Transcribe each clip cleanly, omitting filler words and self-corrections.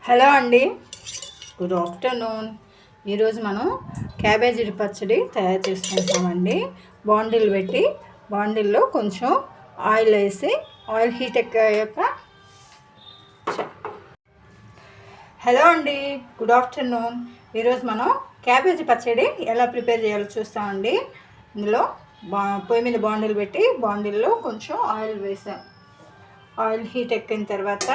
Hello అండి, good afternoon. ఈరోజు మనం క్యాబేజీ పచ్చడి తయారు చేసుకుంటామండి. బాండిల్ పెట్టి బాండిల్లో కొంచెం ఆయిల్ వేసి ఆయిల్ హీట్ ఎక్కాక హలో అండి, గుడ్ ఆఫ్టర్నూన్. ఈరోజు మనం క్యాబేజీ పచ్చడి ఎలా ప్రిపేర్ చేయాలో చూస్తామండి. ఇందులో పొయ్యి మీద బాండిల్ పెట్టి బాండిల్లో కొంచెం ఆయిల్ వేసాం. ఆయిల్ హీట్ ఎక్కిన తర్వాత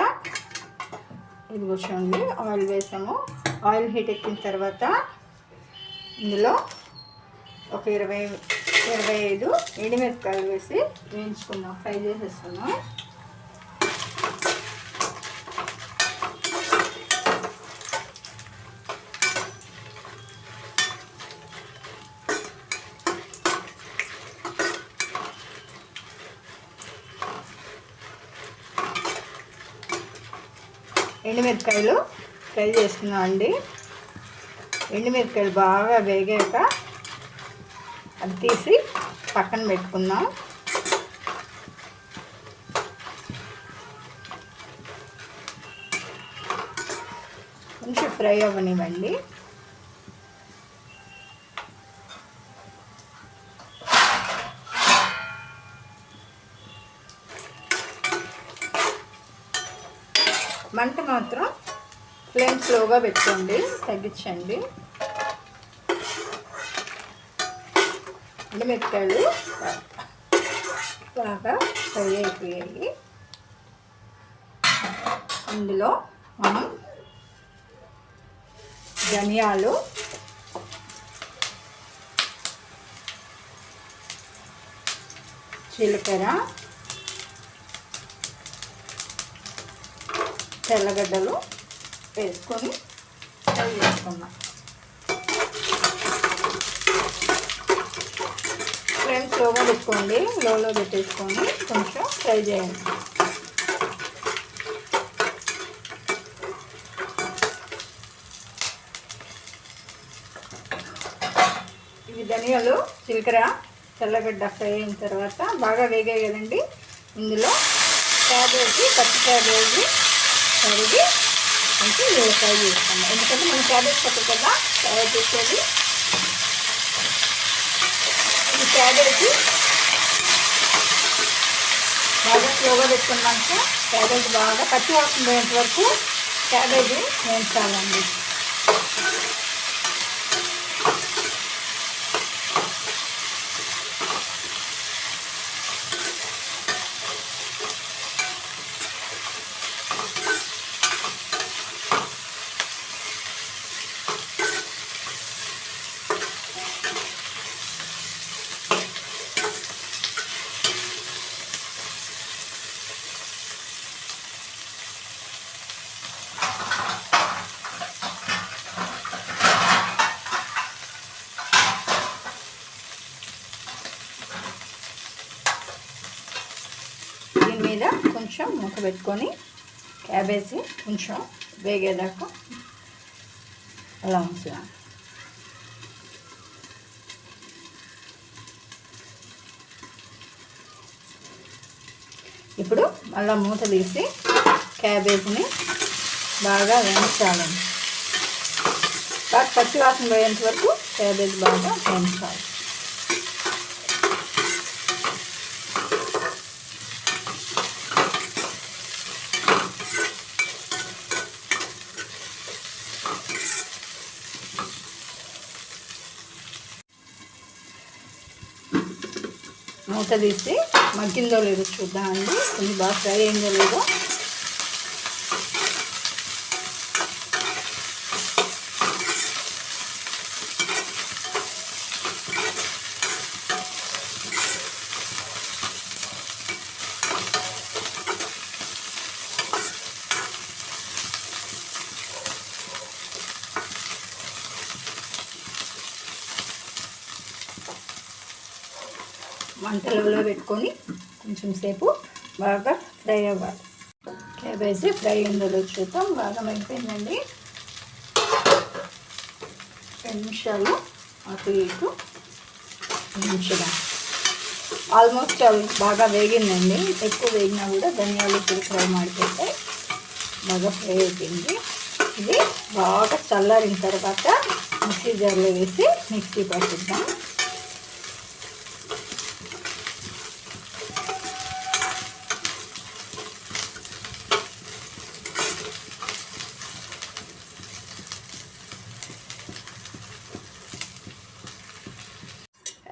ఇది చూడండి, ఆయిల్ వేసాము. ఆయిల్ హీట్ ఎక్కిన తర్వాత ఇందులో ఒక 25 ఎండుమిరపకాయలు వేసి వేయించుకుందాం, ఫ్రై చేసేసుకుందాం. ఎండుమిరపకాయలు ఫ్రై చేసుకున్నాం అండి. ఎండుమిరపకాయలు బాగా వేగాక అది తీసి పక్కన పెట్టుకుందాం. కొంచెం ఫ్రై అవ్వనివ్వండి. మంట మాత్రం ఫ్లేమ్ స్లోగా పెట్టుకోండి, తగ్గించండి. ఎండుమిరపకాయలు బాగా ఫ్రై అయిపోయాయి. ఇందులో మనం ధనియాలు, జీలకర్ర, తెల్లగడ్డలు వేసుకొని ఫ్రై చేసుకున్నాం. ఫ్లేమ్ స్లోగా పెట్టుకోండి, లోలో పెట్టేసుకొని కొంచెం ఫ్రై చేయండి. ఇవి ధనియాలు, జీలకర్ర, తెల్లగడ్డ ఫ్రై అయిన తర్వాత బాగా వేగాయి కదండి. ఇందులో క్యాబేజీ, పచ్చి క్యాబేజీ కడిగి కొంచెం ఫ్రై చేసుకుందాం. ఎందుకంటే మనం క్యాబేజ్ పట్టు కదా తయారు చేసేది. ఈ క్యాబేజీ బాగా స్లోగా పెట్టుకున్నాక క్యాబేజీ బాగా పచ్చి వాసన పోయేంత వరకు క్యాబేజీ వేయించాలండి. దీని మీద కొంచెం మూత పెట్టుకొని క్యాబేజీ కొంచెం వేగేదాకా అలా ఉంచుదాం. ఇప్పుడు మళ్ళీ మూత తీసి క్యాబేజీని బాగా వేయించాలండి. బాగా పచ్చి వాసన పోయేంత వరకు క్యాబేజీ బాగా వేయించాలి. మూత తీసి మగ్గిందో లేదో చూద్దామండి. కొంచెం బాగా ఫ్రై అయిందో లేదో. మంటలలో పెట్టుకొని కొంచెం సేపు బాగా ఫ్రై అవ్వాలి. క్యాబేజీ ఫ్రై అయిందో చూద్దాం. బాగా మగ్గిపోయిందండి. 2 నిమిషాలు అటు ఇటు ఉంచుదాం. ఆల్మోస్ట్ అవి బాగా వేగిందండి. ఎక్కువ వేగినా కూడా ధనియాలు, జీలకర్ర మాడిపోతే బాగా ఫ్రై అయిపోయింది. ఇది బాగా చల్లారిన తర్వాత మిక్సీ జార్లో వేసి మిక్సీ పట్టిద్దాం.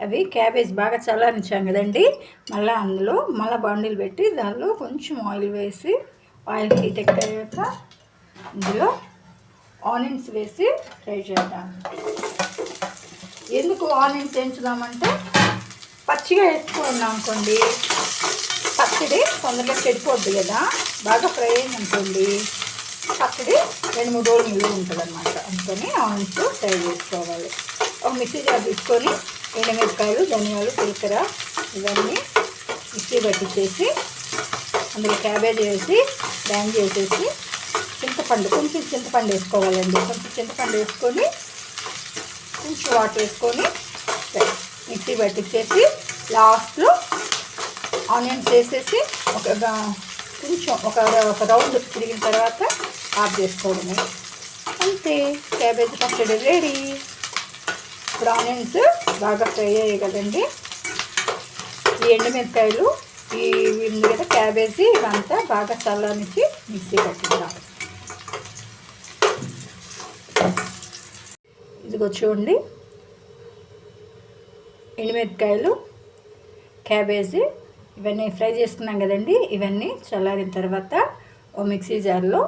అవి క్యాబేజ్ బాగా చల్లారించాం కదండి. అందులో బాండిల్ పెట్టి దానిలో కొంచెం ఆయిల్ వేసి, ఆయిల్ హీట్ ఎక్కాక ఇందులో ఆనియన్స్ వేసి ఫ్రై చేద్దాం. ఎందుకు ఆనియన్స్ వేయించుదామంటే పచ్చిగా వేసుకున్నాం అనుకోండి, పచ్చడి తొందరగా చెడిపోద్ది కదా. బాగా ఫ్రై అయిందనుకోండి పచ్చడి 2-3 రోజులు నిలువ ఉంటుంది అన్నమాట. అందుకని ఆనియన్స్ ఫ్రై చేసుకోవాలి. ఒక మిక్సీ జార్ తీసుకొని ఎండుమిరపకాయలు, ధనియాలు, జీలకర్ర ఇవన్నీ మిక్సీ పట్టించేసి అందులో క్యాబేజ్ వేసి గ్రైండ్ చేసేసి కొంచెం చింతపండు వేసుకోవాలండి. కొంచెం చింతపండు వేసుకొని కొంచెం వాటర్ వేసుకొని మిక్సీ పట్టించేసి లాస్ట్లో ఆనియన్స్ వేసేసి కొంచెం ఒక రౌండ్ తిరిగిన తర్వాత ఆఫ్ చేసుకోవడమే. అంతే, క్యాబేజ్ పచ్చడి రెడీ. ఇప్పుడు ఆనియన్స్ బాగా ఫ్రై అయ్యాయి కదండి. ఈ ఎండుమిరపకాయలు ఉంది కదా క్యాబేజీ ఇవంతా బాగా చల్లనిచ్చి మిక్సీ పట్టిద్దాం. ఇదిగో చూడండి, ఎండుమిరపకాయలు, క్యాబేజీ ఇవన్నీ ఫ్రై చేసుకున్నాం కదండి. ఇవన్నీ చల్లారిన తర్వాత ఓ మిక్సీ జార్లో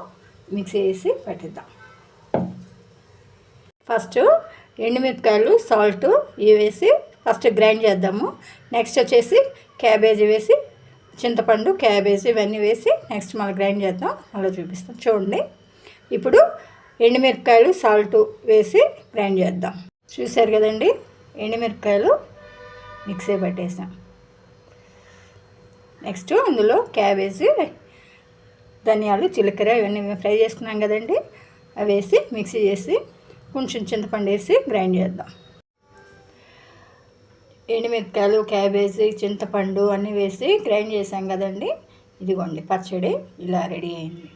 మిక్సీ వేసి పట్టిద్దాం. ఫస్ట్ ఎండుమిరపకాయలు, సాల్ట్ ఇవి వేసి ఫస్ట్ గ్రైండ్ చేద్దాము. నెక్స్ట్ వచ్చేసి క్యాబేజీ వేసి, చింతపండు, క్యాబేజీ ఇవన్నీ వేసి నెక్స్ట్ మళ్ళీ గ్రైండ్ చేద్దాం. అలా చూపిస్తాం. చూడండి, ఇప్పుడు ఎండుమిరపకాయలు, సాల్ట్ వేసి గ్రైండ్ చేద్దాం. చూసారు కదండి, ఎండుమిరపకాయలు మిక్సీ పట్టేసాం. నెక్స్ట్ అందులో క్యాబేజీ, ధనియాలు, జీలకర్ర ఇవన్నీ ఫ్రై చేసుకున్నాం కదండి. అవి వేసి మిక్సీ చేసి కొంచెం చింతపండు వేసి గ్రైండ్ చేద్దాం. ఎండుమిరపకాయలు, క్యాబేజీ, చింతపండు అన్నీ వేసి గ్రైండ్ చేసాం కదండి. ఇదిగోండి పచ్చడి ఇలా రెడీ అయింది.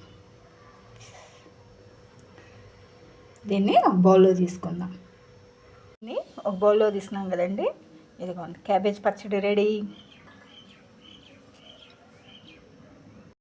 దీన్ని ఒక బౌల్లో తీసుకుందాం. ఒక బౌల్లో తీసుకున్నాం కదండి. ఇదిగోండి క్యాబేజ్ పచ్చడి రెడీ.